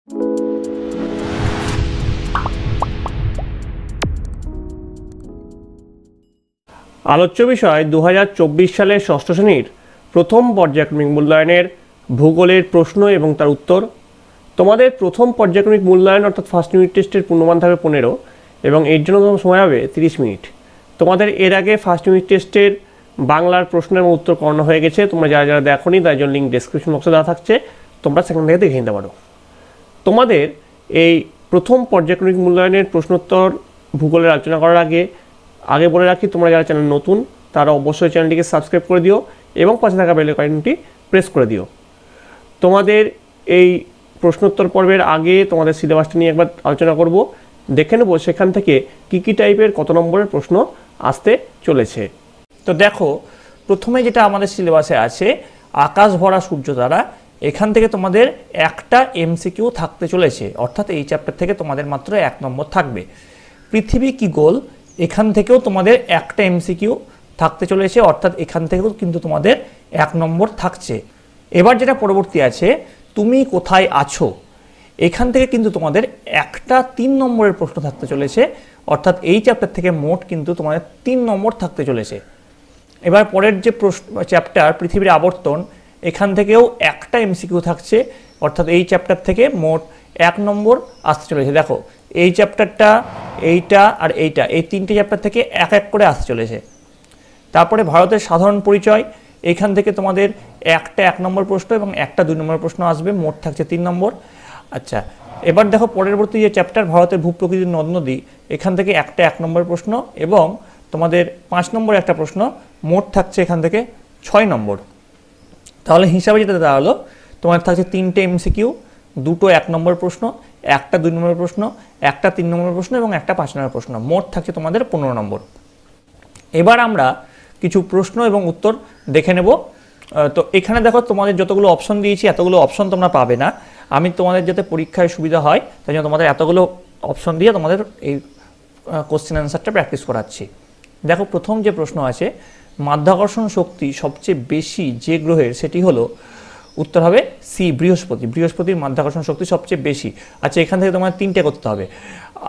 আলোচ্য বিষয় 2024 সালের ষষ্ঠ শ্রেণীর প্রথম পর্যায়ক্রমিক মূল্যায়নের ভূগোলের প্রশ্ন এবং তার উত্তর। তোমাদের প্রথম পর্যায়ক্রমিক মূল্যায়ন অর্থাৎ ফার্স্ট ইউনিট টেস্টের পূর্ণমান থাকবে 15 এবং এর জন্য তোমার সময় হবে 30 মিনিট। তোমাদের এর আগে ফার্স্ট ইউনিট টেস্টের বাংলার প্রশ্নের এবং উত্তর করানো হয়ে গেছে। তোমরা যারা যারা দেখোনি তার জন্য লিঙ্ক ডেসক্রিপশন বক্সে দেওয়া থাকছে, তোমরা সেখান থেকে দেখে নিতে পারো। তোমাদের এই প্রথম পর্যায়ক্রমিক মূল্যায়নের প্রশ্নোত্তর ভূগোলের আলোচনা করার আগে বলে রাখি, তোমরা যারা চ্যানেল নতুন তারা অবশ্যই চ্যানেলটিকে সাবস্ক্রাইব করে দিও এবং পাশে থাকা বেল আইকনটি প্রেস করে দিও। তোমাদের এই প্রশ্নোত্তর পর্বের আগে তোমাদের সিলেবাসটা নিয়ে একবার আলোচনা করব, দেখে নেব সেখান থেকে কী টাইপের কত নম্বরের প্রশ্ন আসতে চলেছে। তো দেখো, প্রথমে যেটা আমাদের সিলেবাসে আছে আকাশ ভরা সূর্য তারা, এখান থেকে তোমাদের একটা এমসিকিউ থাকতে চলেছে, অর্থাৎ এই চ্যাপ্টার থেকে তোমাদের মাত্র 1 নম্বর থাকবে। পৃথিবী কি গোল, এখান থেকেও তোমাদের একটা এমসিকিউ থাকতে চলেছে, অর্থাৎ এখান থেকেও কিন্তু তোমাদের 1 নম্বর থাকছে। এবার যেটা পরবর্তী আছে তুমি কোথায় আছো, এখান থেকে কিন্তু তোমাদের একটা 3 নম্বরের প্রশ্ন থাকতে চলেছে, অর্থাৎ এই চ্যাপ্টার থেকে মোট কিন্তু তোমাদের 3 নম্বর থাকতে চলেছে। এবার পরের যে চ্যাপ্টার পৃথিবীর আবর্তন, এখান থেকেও একটা এমসিকিউ থাকছে, অর্থাৎ এই চ্যাপ্টার থেকে মোট 1 নম্বর আসতে চলেছে। দেখো এই চ্যাপ্টারটা, এইটা আর এইটা, এই 3টে চ্যাপ্টার থেকে এক এক করে আসতে চলেছে। তারপরে ভারতের সাধারণ পরিচয়, এখান থেকে তোমাদের একটা 1 নম্বর প্রশ্ন এবং একটা 2 নম্বর প্রশ্ন আসবে, মোট থাকছে 3 নম্বর। আচ্ছা, এবার দেখো পরবর্তী যে চ্যাপ্টার ভারতের ভূপ্রকৃতির নদ নদী, এখান থেকে একটা 1 নম্বর প্রশ্ন এবং তোমাদের 5 নম্বর একটা প্রশ্ন, মোট থাকছে এখান থেকে 6 নম্বর। তাহলে হিসাবে যেটা দাঁড়ালো তোমার থাকছে 3টে এমসিকিউ, 2টো 1 নম্বর প্রশ্ন, একটা 2 নম্বর প্রশ্ন, একটা 3 নম্বর প্রশ্ন এবং একটা 5 নম্বর প্রশ্ন, মোট থাকছে তোমাদের 15 নম্বর। এবার আমরা কিছু প্রশ্ন এবং উত্তর দেখে নেব। তো এখানে দেখো তোমাদের যতগুলো অপশন দিয়েছি এতগুলো অপশন তোমরা পাবে না, আমি তোমাদের যাতে পরীক্ষায় সুবিধা হয় তাই জন্য তোমাদের এতগুলো অপশন দিয়ে তোমাদের এই কোশ্চেন অ্যান্সারটা প্র্যাকটিস করাচ্ছি। দেখো প্রথম যে প্রশ্ন আছে, মাধ্যাকর্ষণ শক্তি সবচেয়ে বেশি যে গ্রহের সেটি হলো, উত্তর হবে সি, বৃহস্পতি। বৃহস্পতির মাধ্যাকর্ষণ শক্তি সবচেয়ে বেশি। আচ্ছা, এখান থেকে তোমার 3টে করতে হবে।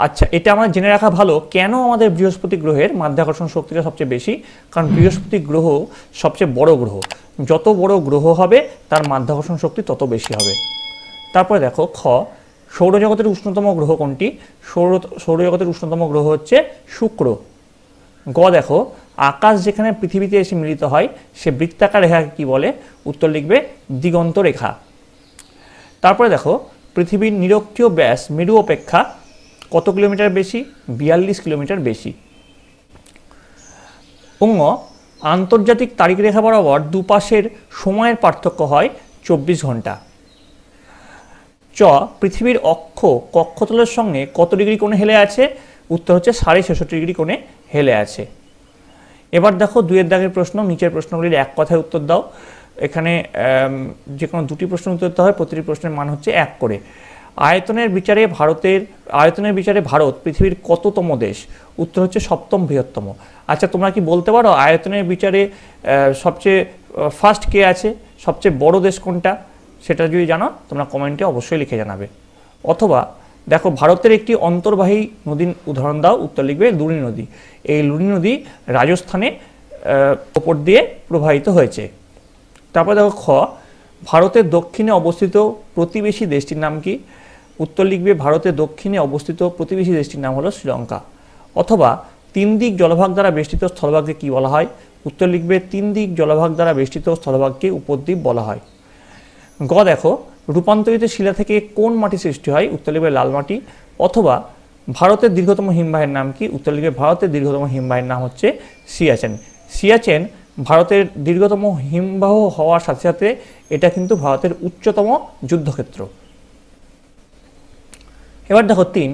আচ্ছা, এটা আমার জেনে রাখা ভালো কেন আমাদের বৃহস্পতি গ্রহের মাধ্যাকর্ষণ শক্তিটা সবচেয়ে বেশি, কারণ বৃহস্পতি গ্রহ সবচেয়ে বড় গ্রহ, যত বড় গ্রহ হবে তার মাধ্যাকর্ষণ শক্তি তত বেশি হবে। তারপরে দেখো খ, সৌরজগতের উষ্ণতম গ্রহ কোনটি? সৌরজগতের উষ্ণতম গ্রহ হচ্ছে শুক্র। গ দেখো, আকাশ যেখানে পৃথিবীতে এসে মিলিত হয় সে বৃত্তাকার রেখাকে কি বলে? উত্তর লিখবে দিগন্ত রেখা। তারপরে দেখো, পৃথিবীর নিরক্ষীয় ব্যাস মেরু অপেক্ষা কত কিলোমিটার বেশি? 42 কিলোমিটার বেশি। অঙ্গ, আন্তর্জাতিক তারিখ রেখা বরাবর দুপাশের সময়ের পার্থক্য হয় 24 ঘন্টা। চ, পৃথিবীর অক্ষ কক্ষতলের সঙ্গে কত ডিগ্রি কোণে হেলে আছে? উত্তর হচ্ছে 66.5 ডিগ্রি কোণে হেলে আছে। এবার দেখো 2-এর দাগের প্রশ্ন, নিচের প্রশ্নগুলির এক কথায় উত্তর দাও। এখানে যে কোনো 2টি প্রশ্ন উত্তর দিতে হয়, প্রতিটি প্রশ্নের মান হচ্ছে 1 করে। আয়তনের বিচারে ভারত পৃথিবীর কততম দেশ? উত্তর হচ্ছে 7ম বৃহত্তম। আচ্ছা, তোমরা কি বলতে পারো আয়তনের বিচারে সবচেয়ে ফার্স্ট কে আছে, সবচেয়ে বড় দেশ কোনটা? সেটা যদি জানো তোমরা কমেন্টে অবশ্যই লিখে জানাবে। অথবা দেখো ভারতের একটি অন্তর্বাহী নদীর উদাহরণ দাও, উত্তর লিখবে লুনি নদী। এই লুনি নদী রাজস্থানে ওপর দিয়ে প্রবাহিত হয়েছে। তারপর দেখো খ, ভারতের দক্ষিণে অবস্থিত প্রতিবেশী দেশটির নাম কি? উত্তর লিখবে ভারতের দক্ষিণে অবস্থিত প্রতিবেশী দেশটির নাম হলো শ্রীলঙ্কা। অথবা 3 দিক জলভাগ দ্বারা বেষ্টিত স্থলভাগকে কি বলা হয়? উত্তর লিখবে 3 দিক জলভাগ দ্বারা বেষ্টিত স্থলভাগকে উপদ্বীপ বলা হয়। গ দেখো, রূপান্তরিত শিলা থেকে কোন মাটি সৃষ্টি হয়? উত্তর লিখবে লাল মাটি। অথবা ভারতের দীর্ঘতম হিমবাহের নাম কি? উত্তর লিখবে ভারতের দীর্ঘতম হিমবাহের নাম হচ্ছে সিয়াচেন। সিয়াচেন ভারতের দীর্ঘতম হিমবাহ হওয়ার সাথে সাথে এটা কিন্তু ভারতের উচ্চতম যুদ্ধক্ষেত্র। এবার দেখো 3,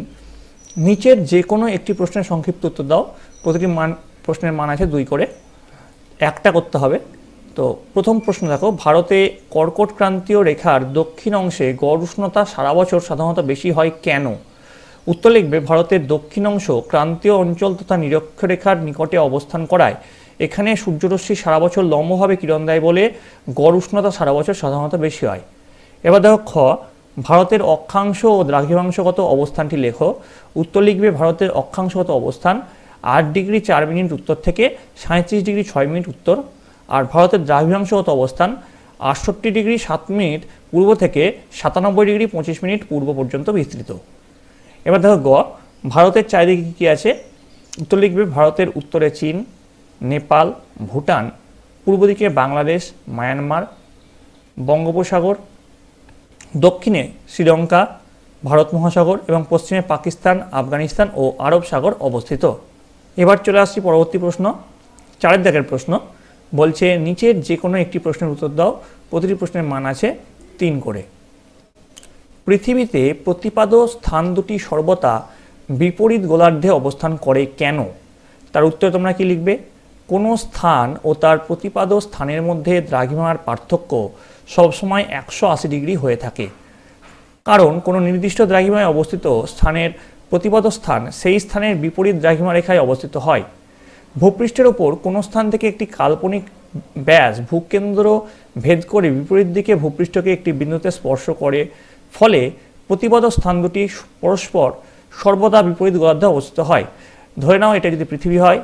নিচের যে কোনো একটি প্রশ্নের সংক্ষিপ্ত উত্তর দাও। প্রতিটি প্রশ্নের মান আছে 2 করে, একটা করতে হবে। তো প্রথম প্রশ্ন দেখো, ভারতে কর্কট ক্রান্তীয় রেখার দক্ষিণ অংশে গড় উষ্ণতা সারা বছর সাধারণত বেশি হয় কেন? উত্তর লিখবে ভারতের দক্ষিণ অংশ ক্রান্তীয় অঞ্চল তথা নিরক্ষরেখার নিকটে অবস্থান করায় এখানে সূর্যরশ্মি সারা বছর লম্বভাবে কিরণ দেয় বলে গড় উষ্ণতা সারা বছর সাধারণত বেশি হয়। এবার দেখো খ, ভারতের অক্ষাংশ ও দ্রাঘিমাংশগত অবস্থানটি লেখো। উত্তর লিখবে ভারতের অক্ষাংশগত অবস্থান 8 ডিগ্রি 4 মিনিট উত্তর থেকে 37 ডিগ্রি 6 মিনিট উত্তর, আর ভারতের দ্রাঘিমাংশগত অবস্থান 68 ডিগ্রি 7 মিনিট পূর্ব থেকে 97 ডিগ্রি 25 মিনিট পূর্ব পর্যন্ত বিস্তৃত। এবার দেখো গ, ভারতের চারিদিকে কী আছে? উত্তর লিখবে ভারতের উত্তরে চীন, নেপাল, ভুটান, পূর্ব দিকে বাংলাদেশ, মায়ানমার, বঙ্গোপসাগর, দক্ষিণে শ্রীলঙ্কা, ভারত মহাসাগর এবং পশ্চিমে পাকিস্তান, আফগানিস্তান ও আরব সাগর অবস্থিত। এবার চলে আসছি পরবর্তী প্রশ্ন, 4 দাগের প্রশ্ন। বলছে নিচের যে কোনো একটি প্রশ্নের উত্তর দাও, প্রতিটি প্রশ্নের মান আছে 3 করে। পৃথিবীতে প্রতিপাদ্য স্থান দুটি সর্বদা বিপরীত গোলার্ধে অবস্থান করে কেন? তার উত্তর তোমরা কি লিখবে? কোনো স্থান ও তার প্রতিপাদ্য স্থানের মধ্যে দ্রাঘিমার পার্থক্য সবসময় 180 ডিগ্রি হয়ে থাকে, কারণ কোনো নির্দিষ্ট দ্রাঘিমায় অবস্থিত স্থানের প্রতিপাদ্য স্থান সেই স্থানের বিপরীত দ্রাঘিমা রেখায় অবস্থিত হয়। ভূপৃষ্ঠের ওপর কোনো স্থান থেকে একটি কাল্পনিক ব্যাস ভূকেন্দ্র ভেদ করে বিপরীত দিকে ভূপৃষ্ঠকে একটি বিন্দুতে স্পর্শ করে, ফলে প্রতিপাদ্য স্থান দুটি পরস্পর সর্বদা বিপরীত গোলার্ধে অবস্থিত হয়। ধরে নাও এটা যদি পৃথিবী হয়,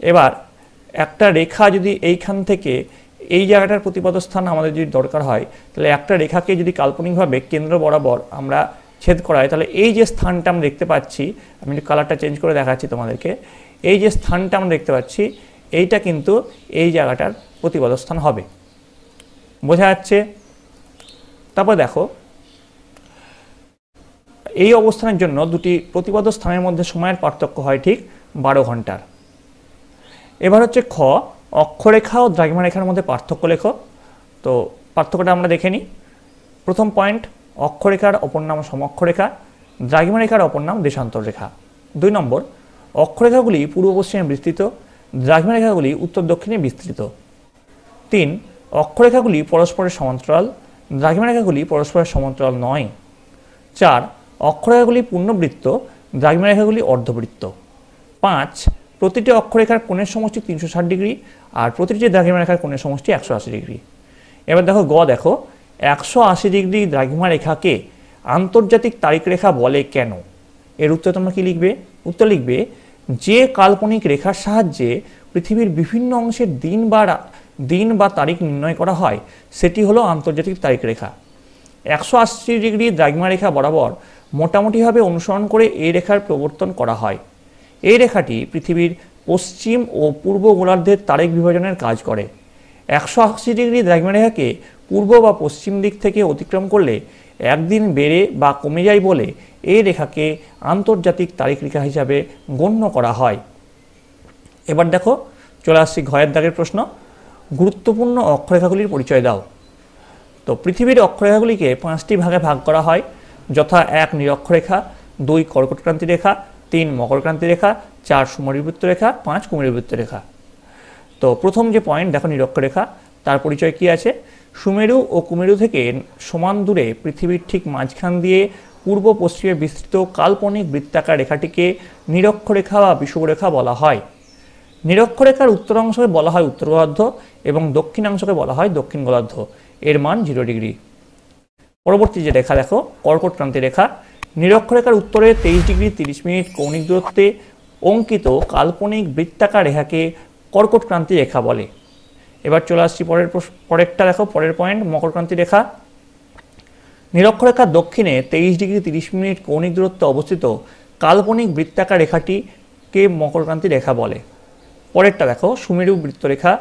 এবার একটা রেখা যদি এইখান থেকে এই জায়গাটার প্রতিপাদ্য স্থান আমাদের যদি দরকার হয়, তাহলে একটা রেখাকে যদি কাল্পনিকভাবে কেন্দ্র বরাবর আমরা ছেদ করাই, তাহলে এই যে স্থানটা আমরা দেখতে পাচ্ছি, আমি একটু কালারটা চেঞ্জ করে দেখাচ্ছি তোমাদেরকে, এই যে স্থানটা আমরা দেখতে পাচ্ছি এইটা কিন্তু এই জায়গাটার প্রতিপাদ্য স্থান হবে। বোঝা যাচ্ছে? তারপর দেখো এই অবস্থানের জন্য দুটি প্রতিপাদ্য স্থানের মধ্যে সময়ের পার্থক্য হয় ঠিক 12 ঘন্টার। এবার হচ্ছে খ, অক্ষরেখা ও দ্রাঘিমা রেখার মধ্যে পার্থক্য লেখো। তো পার্থক্যটা আমরা দেখে নিই। প্রথম পয়েন্ট, অক্ষরেখার অপর নাম সমক্ষরেখা, দ্রাঘিমা রেখার অপর নাম দেশান্তর রেখা। 2 নম্বর, অক্ষরেখাগুলি পূর্ব পশ্চিমে বিস্তৃত, দ্রাঘিমা রেখাগুলি উত্তর দক্ষিণে বিস্তৃত। 3, অক্ষরেখাগুলি পরস্পরের সমান্তরাল, দ্রাঘিমা রেখাগুলি পরস্পরের সমান্তরাল নয়। 4, অক্ষরেখাগুলি পূর্ণবৃত্ত, দ্রাঘিমা রেখাগুলি অর্ধবৃত্ত। 5, প্রতিটি অক্ষরেখার কোণের সমষ্টি 360 ডিগ্রি আর প্রতিটি দ্রাঘিমা রেখার কোণের সমষ্টি 180 ডিগ্রি। এবার দেখো গ, দেখো 180 ডিগ্রি দ্রাঘিমা রেখাকে আন্তর্জাতিক তারিখ রেখা বলে কেন? এর উত্তর তোমরা কি লিখবে? উত্তর লিখবে যে কাল্পনিক রেখার সাহায্যে পৃথিবীর বিভিন্ন অংশের দিন বা তারিখ নির্ণয় করা হয় সেটি হলো আন্তর্জাতিক তারিখ রেখা। 180 ডিগ্রি দ্রাঘিমা রেখা বরাবর মোটামুটিভাবে অনুসরণ করে এই রেখার প্রবর্তন করা হয়। এই রেখাটি পৃথিবীর পশ্চিম ও পূর্ব গোলার্ধের তারিখ বিভাজনের কাজ করে। 180 ডিগ্রি দ্রাঘিমা রেখাকে পূর্ব বা পশ্চিম দিক থেকে অতিক্রম করলে একদিন বেড়ে বা কমে যায় বলে এই রেখাকে আন্তর্জাতিক তারিখ রেখা হিসাবে গণ্য করা হয়। এবার দেখো চলে আসছি ঘয়ের দাগের প্রশ্ন, গুরুত্বপূর্ণ অক্ষরেখাগুলির পরিচয় দাও। তো পৃথিবীর অক্ষরেখাগুলিকে 5টি ভাগে ভাগ করা হয়, যথা 1 নিরক্ষরেখা, 2 কর্কটক্রান্তি রেখা, 3 মকরক্রান্তি রেখা, 4 সুমেরুবৃত্ত রেখা, 5 কুমেরুবৃত্ত রেখা। তো প্রথম যে পয়েন্ট দেখো নিরক্ষরেখা, তার পরিচয় কি আছে? সুমেরু ও কুমেরু থেকে সমান দূরে পৃথিবীর ঠিক মাঝখান দিয়ে পূর্ব পশ্চিমে বিস্তৃত কাল্পনিক বৃত্তাকার রেখাটিকে নিরক্ষরেখা বা বিষুবরেখা বলা হয়। নিরক্ষরেখার উত্তর অংশকে বলা হয় উত্তর গোলার্ধ এবং দক্ষিণাংশকে বলা হয় দক্ষিণ গোলার্ধ, এর মান 0 ডিগ্রি। পরবর্তী যে রেখা দেখো কর্কটক্রান্তি রেখা, নিরক্ষরেখার উত্তরে 23 ডিগ্রি 30 মিনিট কৌণিক দূরত্বে অঙ্কিত কাল্পনিক বৃত্তাকার রেখাকে কর্কটক্রান্তি রেখা বলে। এবার চলে আসছি পরেরটা দেখো, পরের পয়েন্ট মকরক্রান্তি রেখা, নিরক্ষরেখার দক্ষিণে 23 ডিগ্রি 30 মিনিট কৌণিক দূরত্বে অবস্থিত কাল্পনিক বৃত্তাকার রেখাটিকে মকরক্রান্তি রেখা বলে। পরেরটা দেখো সুমেরু বৃত্তরেখা,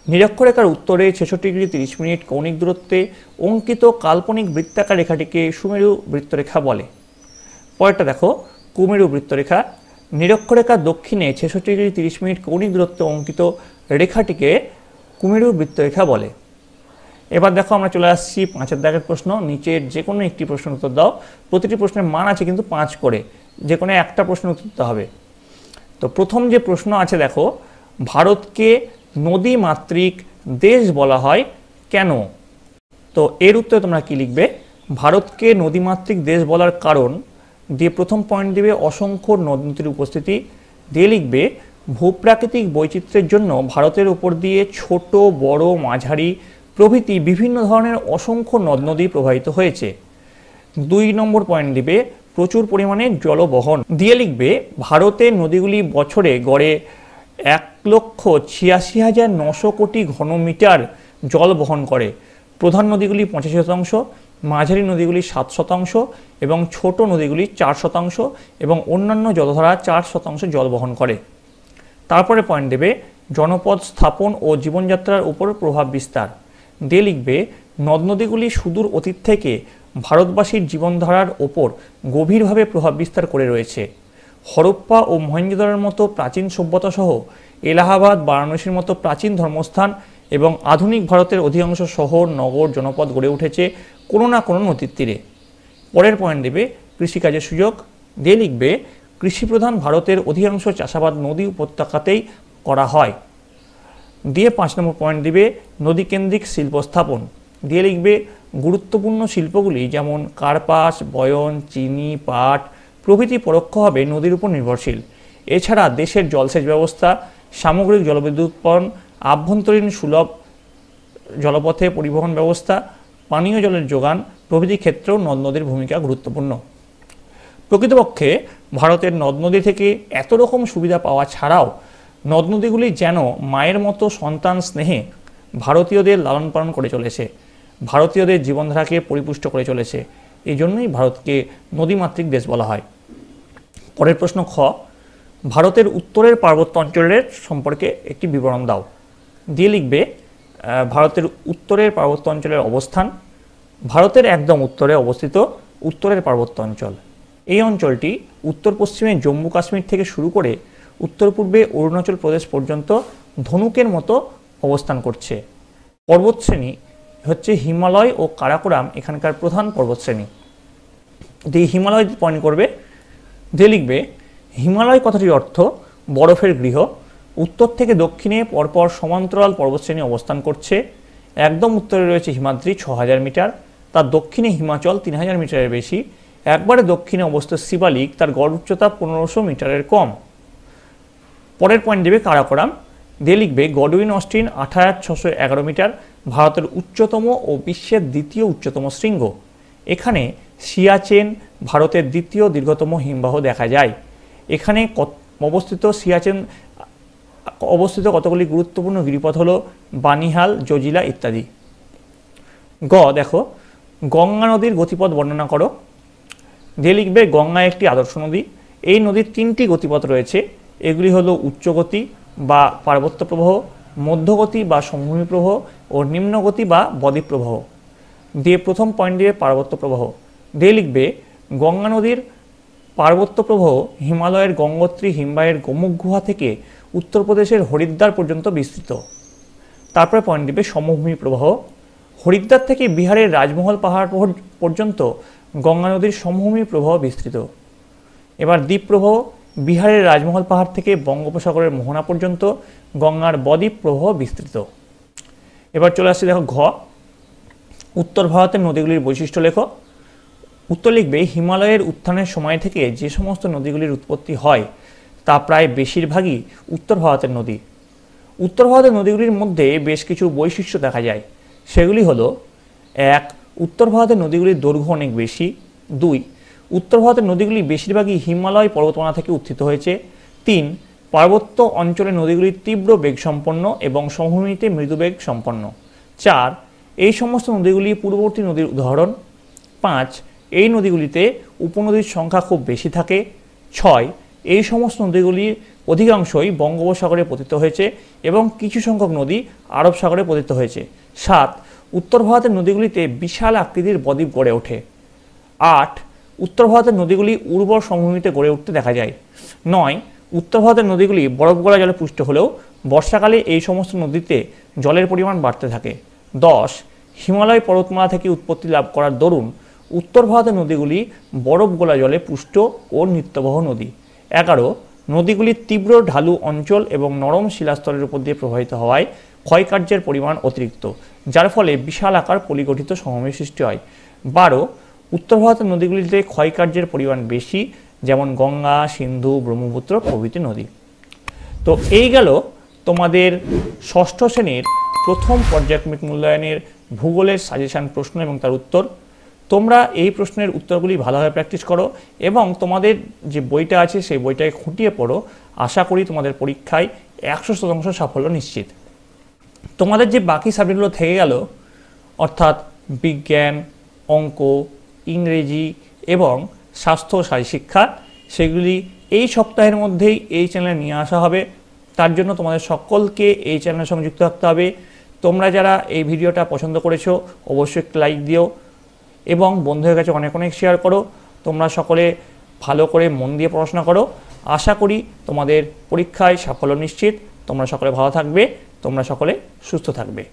নিরক্ষরেখার উত্তরে 66 ডিগ্রি 30 মিনিট কৌণিক দূরত্বে অঙ্কিত কাল্পনিক বৃত্তাকার রেখাটিকে সুমেরু বৃত্তরেখা বলে। পরেরটা দেখো কুমেরু বৃত্তরেখা, নিরক্ষরেখার দক্ষিণে 66 ডিগ্রি 30 মিনিট কৌণিক দূরত্বে অঙ্কিত রেখাটিকে কুমেরু বৃত্তরেখা বলে। এবার দেখো আমরা চলে আসছি 5 দাগের প্রশ্ন, নিচের যে কোনো একটি প্রশ্নের উত্তর দাও। প্রতিটি প্রশ্নের মান আছে কিন্তু 5 করে, যে কোনো একটা প্রশ্নের উত্তর দিতে হবে। তো প্রথম যে প্রশ্ন আছে দেখো, ভারতকে নদী মাতৃক দেশ বলা হয় কেন? তো এর উত্তরে তোমরা কি লিখবে? ভারতকে নদীমাতৃক দেশ বলার কারণ দিয়ে প্রথম পয়েন্ট দিবে অসংখ্য নদীর উপস্থিতি, দিয়ে লিখবে ভূপ্রাকৃতিক বৈচিত্র্যের জন্য ভারতের উপর দিয়ে ছোট বড় মাঝারি প্রভৃতি বিভিন্ন ধরনের অসংখ্য নদ নদী প্রবাহিত হয়েছে। 2 নম্বর পয়েন্ট দিবে প্রচুর পরিমাণে জলবহন, দিয়ে লিখবে ভারতের নদীগুলি বছরে গড়ে 1,86,900 কোটি ঘনমিটার জল বহন করে। প্রধান নদীগুলি 85%, মাঝারি নদীগুলি 7% এবং ছোট নদীগুলি 4% এবং অন্যান্য জলধারা 4% জল বহন করে। তারপরে পয়েন্ট দেবে জনপদ স্থাপন ও জীবনযাত্রার উপর প্রভাব বিস্তার, দিয়ে লিখবে নদ নদীগুলি সুদূর অতীত থেকে ভারতবাসীর জীবনধারার ওপর গভীরভাবে প্রভাব বিস্তার করে রয়েছে। হরপ্পা ও মহেঞ্জোদারোর মতো প্রাচীন সভ্যতা সহ এলাহাবাদ, বারাণসীর মতো প্রাচীন ধর্মস্থান এবং আধুনিক ভারতের অধিকাংশ শহর, নগর, জনপদ গড়ে উঠেছে কোনো না কোনো নদীর তীরে। পরের পয়েন্ট দেবে কৃষিকাজের সুযোগ, দিয়ে লিখবে কৃষিপ্রধান ভারতের অধিকাংশ চাষাবাদ নদী উপত্যকাতেই করা হয়। দিয়ে 5 নম্বর পয়েন্ট দিবে নদীকেন্দ্রিক শিল্প স্থাপন, দিয়ে লিখবে গুরুত্বপূর্ণ শিল্পগুলি যেমন কার্পাস, বয়ন, চিনি, পাট প্রভৃতি পরোক্ষভাবে নদীর উপর নির্ভরশীল। এছাড়া দেশের জলসেচ ব্যবস্থা, সামগ্রিক জলবিদ্যুৎ উৎপাদন, আভ্যন্তরীণ সুলভ জলপথে পরিবহন ব্যবস্থা, পানীয় জলের যোগান প্রভৃতি ক্ষেত্রেও নদ নদীর ভূমিকা গুরুত্বপূর্ণ। প্রকৃতপক্ষে ভারতের নদ নদী থেকে এত রকম সুবিধা পাওয়া ছাড়াও নদ নদীগুলি যেন মায়ের মতো সন্তান স্নেহে ভারতীয়দের লালন পালন করে চলেছে, ভারতীয়দের জীবনধারাকে পরিপুষ্ট করে চলেছে। এই জন্যই ভারতকে নদীমাতৃক দেশ বলা হয়। পরের প্রশ্ন খ, ভারতের উত্তরের পার্বত্য অঞ্চলের সম্পর্কে একটি বিবরণ দাও, দিয়ে লিখবে ভারতের উত্তরের পার্বত্য অঞ্চলের অবস্থান। ভারতের একদম উত্তরে অবস্থিত উত্তরের পার্বত্য অঞ্চল। এই অঞ্চলটি উত্তর পশ্চিমে জম্মু কাশ্মীর থেকে শুরু করে উত্তর পূর্বে অরুণাচল প্রদেশ পর্যন্ত ধনুকের মতো অবস্থান করছে। পর্বতশ্রেণী হচ্ছে হিমালয় ও কারাকোরাম এখানকার প্রধান পর্বতশ্রেণী। দিয়ে হিমালয় পয়েন্ট করবে, দিয়ে লিখবে হিমালয় কথাটির অর্থ বরফের গৃহ। উত্তর থেকে দক্ষিণে পরপর সমান্তরাল পর্বতশ্রেণী অবস্থান করছে। একদম উত্তরে রয়েছে হিমাদ্রি 6000 মিটার, তার দক্ষিণে হিমাচল 3000 মিটারের বেশি, একবারে দক্ষিণে অবস্থিত শিবালিক, তার গড় উচ্চতা 1500 মিটারের কম। পরের পয়েন্ট দেবে কারাকোরাম, দিয়ে লিখবে গডউইন অস্টিন 8611 মিটার, ভারতের উচ্চতম ও বিশ্বের দ্বিতীয় উচ্চতম শৃঙ্গ। এখানে সিয়াচেন ভারতের দ্বিতীয় দীর্ঘতম হিমবাহ দেখা যায়। এখানে অবস্থিত কতগুলি গুরুত্বপূর্ণ গিরিপথ হলো বানিহাল, জজিলা ইত্যাদি। গ দেখো গঙ্গা নদীর গতিপথ বর্ণনা করো, দিয়ে লিখবে গঙ্গা একটি আদর্শ নদী। এই নদীর 3টি গতিপথ রয়েছে, এগুলি হলো উচ্চগতি বা পার্বত্য প্রবাহ, মধ্যগতি বা সমভূমি প্রবাহ ও নিম্নগতি বা বদ্বীপ প্রবাহ। দিয়ে প্রথম পয়েন্ট দিয়ে পার্বত্য প্রবাহ, দিয়ে লিখবে গঙ্গা নদীর পার্বত্য প্রবাহ হিমালয়ের গঙ্গোত্রী হিমবাহের গোমুখ গুহা থেকে উত্তরপ্রদেশের হরিদ্বার পর্যন্ত বিস্তৃত। তারপরে পয়েন্ট দিবে সমভূমি প্রবাহ, হরিদ্বার থেকে বিহারের রাজমহল পাহাড় পর্যন্ত গঙ্গা নদীর সমভূমি প্রবাহ বিস্তৃত। এবার দ্বীপ প্রবাহ, বিহারের রাজমহল পাহাড় থেকে বঙ্গোপসাগরের মোহনা পর্যন্ত গঙ্গার বদ্বীপ প্রবাহ বিস্তৃত। এবার চলে আসছে দেখো ঘ, উত্তর ভারতের নদীগুলির বৈশিষ্ট্য লেখো। উত্তর লিখবে হিমালয়ের উত্থানের সময় থেকে যে সমস্ত নদীগুলির উৎপত্তি হয় তা প্রায় বেশিরভাগই উত্তর ভারতের নদী। উত্তর ভারতের নদীগুলির মধ্যে বেশ কিছু বৈশিষ্ট্য দেখা যায়, সেগুলি হলো 1. উত্তর ভারতের নদীগুলির দৈর্ঘ্য অনেক বেশি। 2. উত্তর ভারতের নদীগুলি বেশিরভাগই হিমালয় পর্বতমালা থেকে উত্থিত হয়েছে। 3. পার্বত্য অঞ্চলের নদীগুলি তীব্র বেগসম্পন্ন এবং সমভূমিতে মৃদুবেগ সম্পন্ন। 4. এই সমস্ত নদীগুলি পূর্ববর্তী নদীর উদাহরণ। 5. এই নদীগুলিতে উপনদীর সংখ্যা খুব বেশি থাকে। 6. এই সমস্ত নদীগুলির অধিকাংশই বঙ্গোপসাগরে পতিত হয়েছে এবং কিছু সংখ্যক নদী আরব সাগরে পতিত হয়েছে। 7. উত্তর ভারতের নদীগুলিতে বিশাল আকৃতির বদ্বীপ গড়ে ওঠে। 8. উত্তর ভারতের নদীগুলি উর্বর সমভূমিতে গড়ে উঠতে দেখা যায়। 9. উত্তর ভারতের নদীগুলি বরফ গলা জলে পুষ্ট হলেও বর্ষাকালে এই সমস্ত নদীতে জলের পরিমাণ বাড়তে থাকে। 10. হিমালয় পর্বতমালা থেকে উৎপত্তি লাভ করার দরুন উত্তর ভারতের নদীগুলি বরফ গলা জলে পুষ্ট ও নিত্যবহ নদী। 11. নদীগুলির তীব্র ঢালু অঞ্চল এবং নরম শিলাস্তরের উপর দিয়ে প্রবাহিত হওয়ায় ক্ষয়কার্যের পরিমাণ অতিরিক্ত, যার ফলে বিশাল আকার পলিগঠিত সমভূমি সৃষ্টি হয়। 12. উত্তর ভারতের নদীগুলিতে ক্ষয়কার্যের পরিমাণ বেশি, যেমন গঙ্গা, সিন্ধু, ব্রহ্মপুত্র প্রভৃতি নদী। তো এই গেল তোমাদের ষষ্ঠ শ্রেণীর প্রথম পর্যায়ক্রমিক মূল্যায়নের ভূগোলের সাজেশন প্রশ্ন এবং তার উত্তর। তোমরা এই প্রশ্নের উত্তরগুলি ভালোভাবে প্র্যাকটিস করো এবং তোমাদের যে বইটা আছে সেই বইটাকে খুঁটিয়ে পড়ো। আশা করি তোমাদের পরীক্ষায় 100% সাফল্য নিশ্চিত। তোমাদের যে বাকি সাবজেক্টগুলো থেকে গেল, অর্থাৎ বিজ্ঞান, অঙ্ক, ইংরেজি এবং স্বাস্থ্য শিক্ষা, সেগুলি এই সপ্তাহের মধ্যেই এই চ্যানেলে নিয়ে আসা হবে। তার জন্য তোমাদের সকলকে এই চ্যানেলের সঙ্গে যুক্ত থাকতে হবে। তোমরা যারা এই ভিডিওটা পছন্দ করেছো অবশ্যই একটু লাইক দিও এবং বন্ধুদের কাছে অনেক অনেক শেয়ার করো। তোমরা সকলে ভালো করে মন দিয়ে পড়াশোনা করো। আশা করি তোমাদের পরীক্ষায় সাফল্য নিশ্চিত। তোমরা সকলে ভালো থাকবে, তোমরা সকলে সুস্থ থাকবে।